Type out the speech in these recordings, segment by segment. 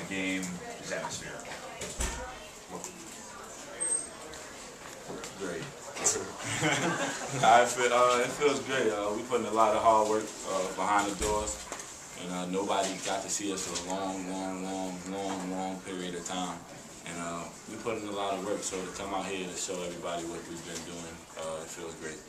game, this atmosphere? Great. It feels great. We put in a lot of hard work behind the doors, and nobody got to see us for a long period of time. And we put in a lot of work, so to come out here to show everybody what we've been doing, it feels great.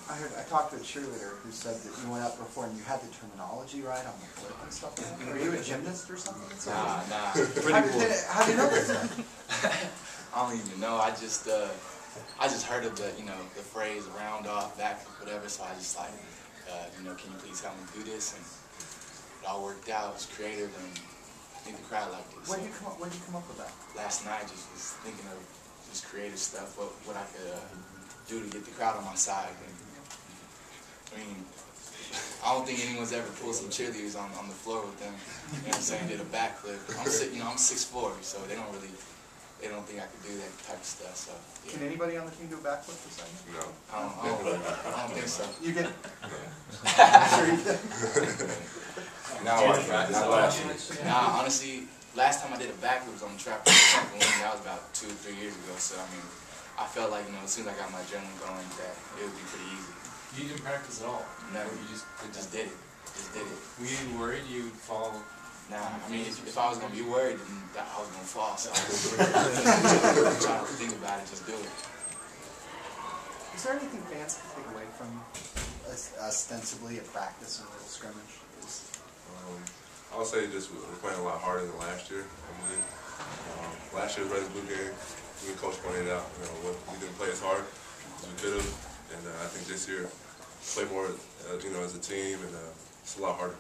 I talked to a cheerleader who said that you went out before and you had the terminology right on the flip and stuff. Are you a gymnast or something? Nah. How do you know this? I don't even know. I just heard of the phrase round off, back, whatever. So I just like, can you please help me do this? And it all worked out. It was creative, and I think the crowd liked it. When did you come up with that? Last night, just was thinking of just creative stuff, what I could do to get the crowd on my side. And, I mean, I don't think anyone's ever pulled some cheerleaders on the floor with them. You know what I'm saying? Did a backflip. I'm 6'4", so they don't think I could do that type of stuff. So yeah. Can anybody on the team do a backflip for a second? No. I don't think so. You get. Sure you did. Not last year. Nah, honestly, last time I did a backflip was on the track trampoline. That was about 2 or 3 years ago. So I mean, I felt like as soon as I got my adrenaline going, that it would be pretty easy. You didn't practice at all? Never. You just did it. Were you worried you'd fall? Nah, I mean, if I was going to be worried, then I was going to fall. So I was trying to think about it, just do it. Is there anything fans can take away from ostensibly a practice and a little scrimmage? I'll say just we're playing a lot harder than last year. I believe last year's Red Blue game, the coach pointed out, we didn't play as hard as we could have, and I think this year play more, as a team, and it's a lot harder.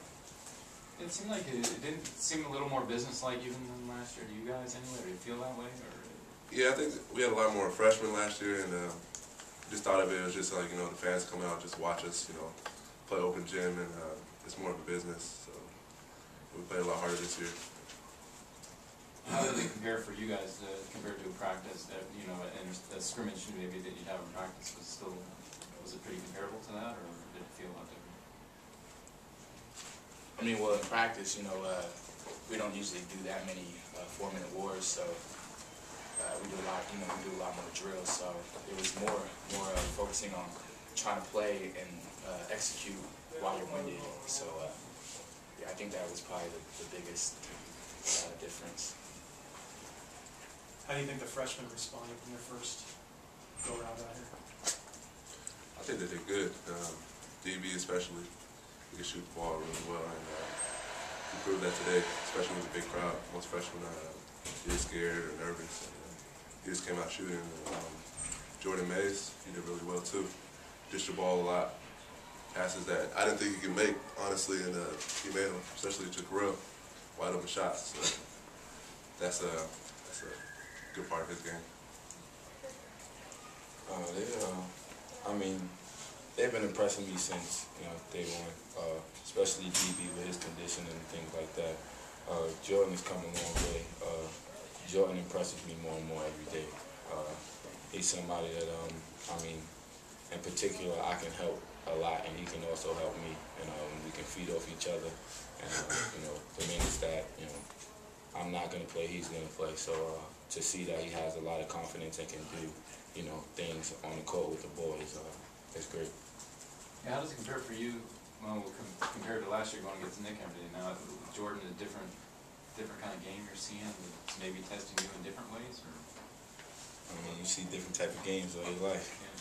It seemed like it didn't seem a little more business-like even than last year. Do you guys anyway? Do you feel that way? Or? Yeah, I think we had a lot more freshmen last year, and just thought of it as just like the fans come out, just watch us, play open gym, and it's more of a business. So we played a lot harder this year. How did it compare for you guys compared to a practice that and the scrimmage maybe that you'd have in practice was it pretty comparable to that, or did it feel a lot different? I mean, well, in practice, we don't usually do that many 4-minute wars, so we do a lot. We do a lot more drills. So it was more focusing on trying to play and execute while you're winded. So yeah, I think that was probably the biggest difference. How do you think the freshmen responded in their first go-around out here? I think they did good. DB especially, he can shoot the ball really well, and he proved that today, especially with a big crowd. Most freshmen get scared or nervous. And, he just came out shooting. Jordan Mays, he did really well too. Dished the ball a lot. Passes that I didn't think he could make, honestly, and he made them, especially to Correll. Wide open shots. So that's a good part of his game. They've been impressing me since day one, especially DB with his condition and things like that. Jordan has come a long way. Jordan impresses me more and more every day. He's somebody that in particular, I can help a lot, and he can also help me, and we can feed off each other. And the minutes that I'm not going to play, he's going to play. So to see that he has a lot of confidence and can do things on the court with the boys, it's great. Yeah, how does it compare for you, compared to last year going against Nick every day? Now, Jordan, a different kind of game you're seeing, it's maybe testing you in different ways, or? You see different type of games all your life. Yeah.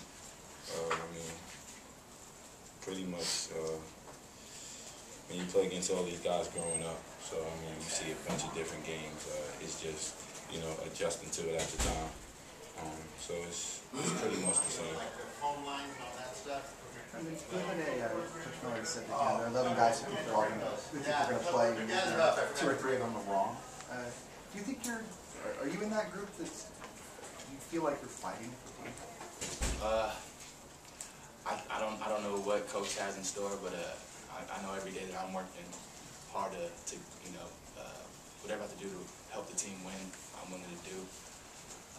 Pretty much. When you play against all these guys growing up, so you see a bunch of different games. It's just adjusting to it at the time. So it's pretty much the same. Home lines and all that stuff. Coach Miller said that there are 11 guys who think they're going to play, and 2 or 3 of them are wrong. Do you think are you in that group that you feel like you're fighting for time? I don't know what coach has in store, but I know every day that I'm working hard to whatever I have to do to help the team win, I'm willing to do.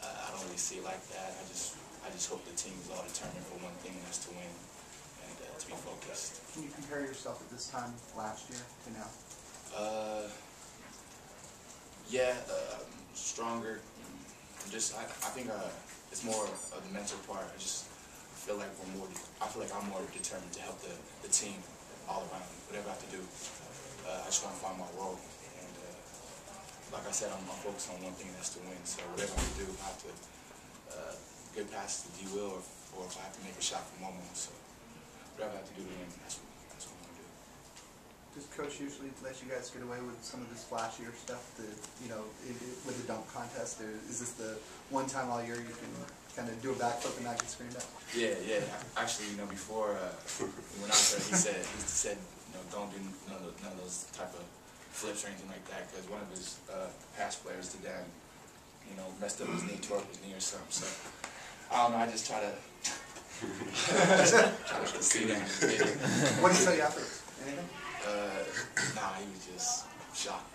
I don't really see it like that. I just hope the team is all determined for one thing, and that's to win and to be focused. Can you compare yourself at this time last year to now? Yeah, stronger. Just I think it's more of the mental part. I just feel like I feel like I'm more determined to help the team all around. Whatever I have to do, I just want to find my role. And like I said, I'm focused on one thing, and that's to win. So whatever I have to do, I have to get past the D-Will, or if I have to make a shot for MoMo. So whatever I have to do to win, that's what I'm going to do. Does Coach usually let you guys get away with some of this flashier stuff, with the dunk contest? Or is this the one time all year you can kind of do a backflip and not get screened out? Yeah. Actually, before we went out there, he said, don't do none of those type of flips or anything like that, because one of his past players did that, and, messed up his knee, tore up his knee or something. So I don't know. I just try to see that. What did he tell you afterwards? Anything? Nah, he was just shocked.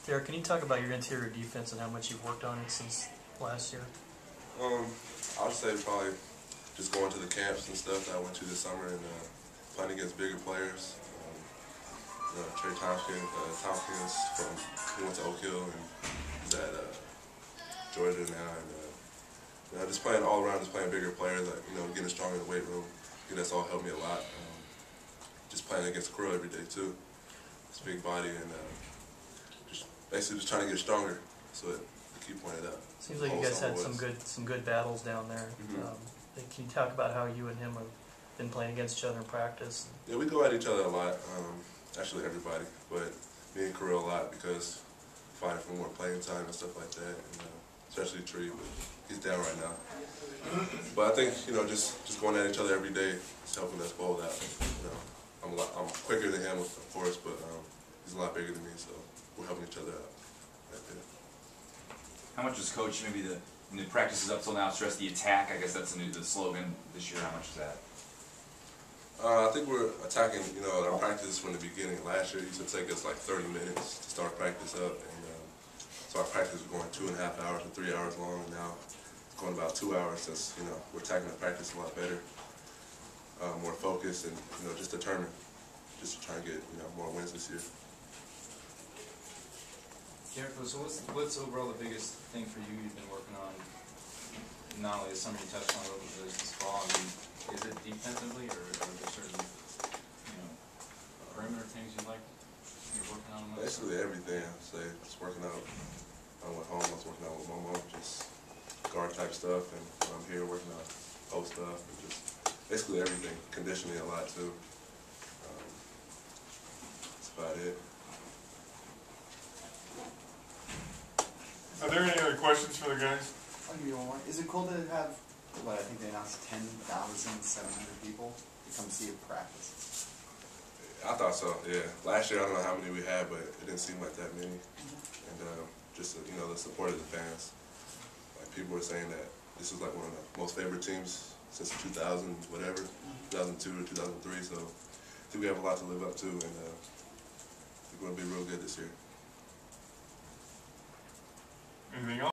Derrick, can you talk about your interior defense and how much you've worked on it since last year? I would say probably just going to the camps and stuff that I went to this summer and playing against bigger players. Trey Tompkins he went to Oak Hill and he's at Georgia now, and just playing all around, just playing bigger players, getting stronger in the weight room. I think that's all helped me a lot. Just playing against Krill every day too. It's big body and basically just trying to get stronger. So the key point of that. Seems like you guys had some good battles down there. Mm-hmm. Can you talk about how you and him have been playing against each other in practice? Yeah, we go at each other a lot. Actually, everybody, but me and Krill a lot because fighting for more playing time and stuff like that, and especially Tree, but he's down right now. But I think just going at each other every day is helping us bowl out. I'm quicker than him, of course, but he's a lot bigger than me, so we're helping each other out right there. How much does Coach, maybe the practices up till now, stress the attack? I guess that's the slogan this year. How much is that? I think we're attacking, our practice from the beginning. Last year, it used to take us like 30 minutes to start practice up, and so our practice was going 2.5 hours or 3 hours long, and now it's going about 2 hours. Since we're attacking the practice a lot better, more focused, and just determined, just to try and get more wins this year. Derrick, so what's overall the biggest thing for you you've been working on? Not only this summer, you touched on a little bit this fall. I mean, is it defensively, or are there certain perimeter things you're working on? Basically everything. I'd say just working out. I went home. I was working out with MoMo, just guard type stuff, and I'm here working out post stuff, and just basically everything. Conditioning a lot too. That's about it. Are there any other questions for the guys? I'll give you one more. Is it cool to have, I think they announced 10,700 people to come see a practice? I thought so, yeah. Last year, I don't know how many we had, but it didn't seem like that many. And just, the support of the fans. Like, people were saying that this is like one of the most favorite teams since 2000, whatever, 2002 or 2003. So I think we have a lot to live up to, and I think we're going to be real good this year. Anything else?